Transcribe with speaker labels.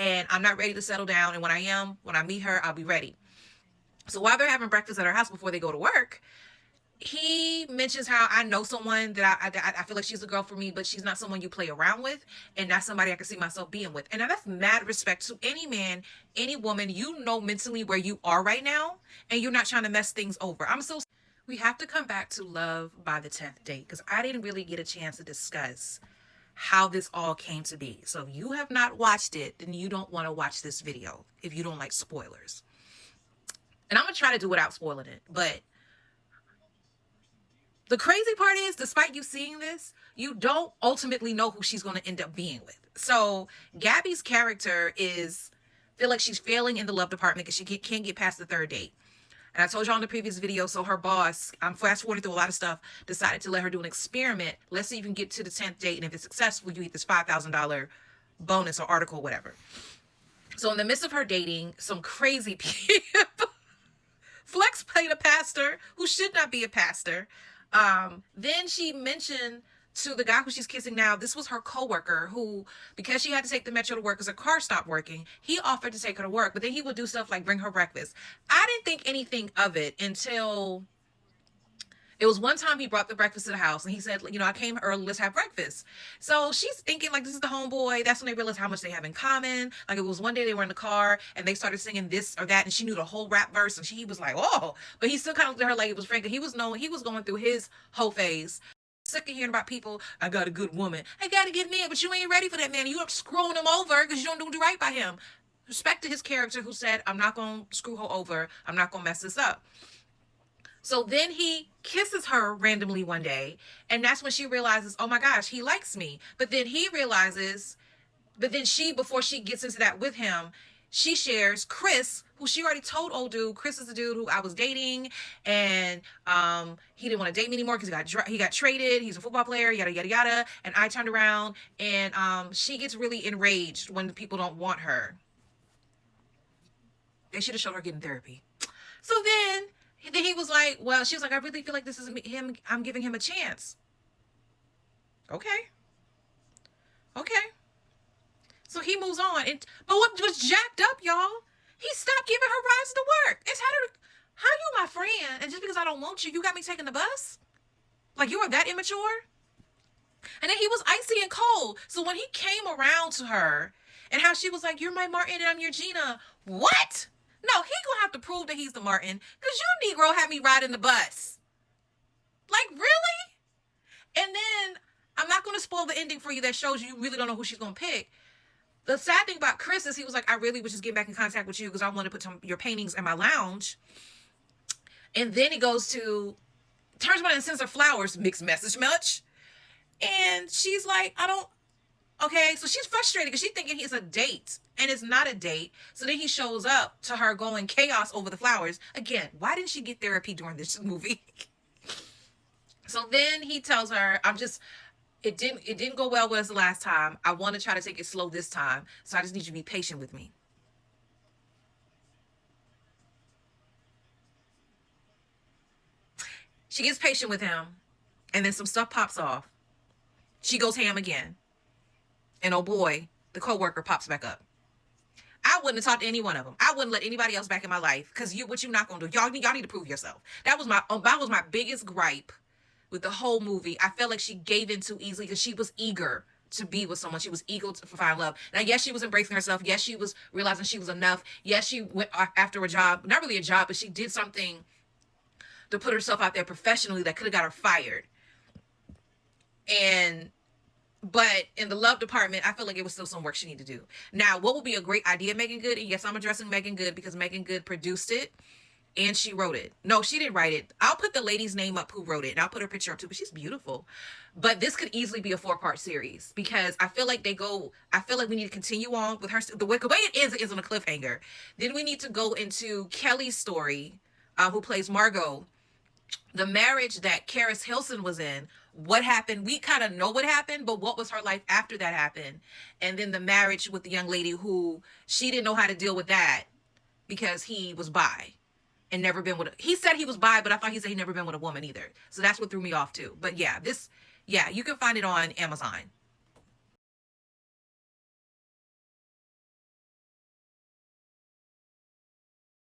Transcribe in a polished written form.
Speaker 1: and I'm not ready to settle down. And when I meet her, I'll be ready. So while they're having breakfast at her house before they go to work, he mentions how I know someone that I feel like she's a girl for me, but she's not someone you play around with, and that's somebody I can see myself being with. And now that's mad respect to any man, any woman. You know mentally where you are right now, and you're not trying to mess things over. We have to come back to Love by the 10th Date, because I didn't really get a chance to discuss how this all came to be. So if you have not watched it, then you don't want to watch this video if you don't like spoilers. And I'm going to try to do without spoiling it, but the crazy part is, despite you seeing this, you don't ultimately know who she's going to end up being with. So Gabby's character feel like she's failing in the love department because she can't get past the third date. And I told you on the previous video, so her boss, I'm fast forwarding through a lot of stuff, decided to let her do an experiment. Let's see if you can get to the 10th date, and if it's successful, you get this $5,000 bonus or article, whatever. So in the midst of her dating some crazy people, Flex played a pastor who should not be a pastor. Then she mentioned to the guy who she's kissing now, this was her coworker who, because she had to take the metro to work because her car stopped working, he offered to take her to work, but then he would do stuff like bring her breakfast. I didn't think anything of it until it was one time he brought the breakfast to the house and he said, I came early, let's have breakfast. So she's thinking like, this is the homeboy. That's when they realized how much they have in common. Like it was one day they were in the car and they started singing this or that and she knew the whole rap verse and he was like, oh, but he still kind of looked at her like it was Frank. He was going through his whole phase. Sick of hearing about people, I got a good woman. I got to get man, but you ain't ready for that man. You up screwing him over because you don't do right by him. Respect to his character who said, I'm not going to screw her over. I'm not going to mess this up. So then he kisses her randomly one day, and that's when she realizes, oh my gosh, he likes me. But then before she gets into that with him, she shares Chris, who she already told old dude, Chris is the dude who I was dating, and he didn't want to date me anymore because he got traded. He's a football player, yada, yada, yada. And I turned around, and she gets really enraged when the people don't want her. They should have showed her getting therapy. So then he was like, well, she was like, I really feel like this is him. I'm giving him a chance. Okay. So he moves on. But what was jacked up, y'all? He stopped giving her rides to work. It's how you my friend, and just because I don't want you, you got me taking the bus? Like you are that immature? And then he was icy and cold. So when he came around to her and how she was like, you're my Martin and I'm your Gina. What? No, he gonna have to prove that he's the Martin, because you Negro had me riding the bus. Like, really? And then, I'm not gonna spoil the ending for you that shows you really don't know who she's gonna pick. The sad thing about Chris is he was like, I really was just getting back in contact with you because I want to put your paintings in my lounge. And then he turns around and sends her flowers, mixed message much. And she's like, okay, so she's frustrated because she's thinking it's a date, and it's not a date. So then he shows up to her going chaos over the flowers. Again, why didn't she get therapy during this movie? So then he tells her, it didn't go well with us the last time. I want to try to take it slow this time. So I just need you to be patient with me. She gets patient with him, and then some stuff pops off. She goes ham again. And oh boy, the coworker pops back up. I wouldn't have talked to any one of them. I wouldn't let anybody else back in my life because what you not gonna do? Y'all need to prove yourself. That was my biggest gripe with the whole movie. I felt like she gave in too easily because she was eager to be with someone. She was eager to find love. Now, yes, she was embracing herself. Yes, she was realizing she was enough. Yes, she went after a job, not really a job, but she did something to put herself out there professionally that could have got her fired. But in the love department, I feel like it was still some work she needed to do. Now, what would be a great idea, Megan Good? And yes, I'm addressing Megan Good because Megan Good produced it and she wrote it. No, she didn't write it. I'll put the lady's name up who wrote it, and I'll put her picture up too, but she's beautiful. But this could easily be a 4-part series because I feel like we need to continue on with her. The way it ends on a cliffhanger. Then we need to go into Kelly's story, who plays Margot. The marriage that Karis Hilson was in, what happened? We kind of know what happened, but what was her life after that happened? And then the marriage with the young lady who she didn't know how to deal with that because he was bi and never been with he said he was bi, but I thought he said he never been with a woman either. So that's what threw me off too. But yeah, you can find it on Amazon.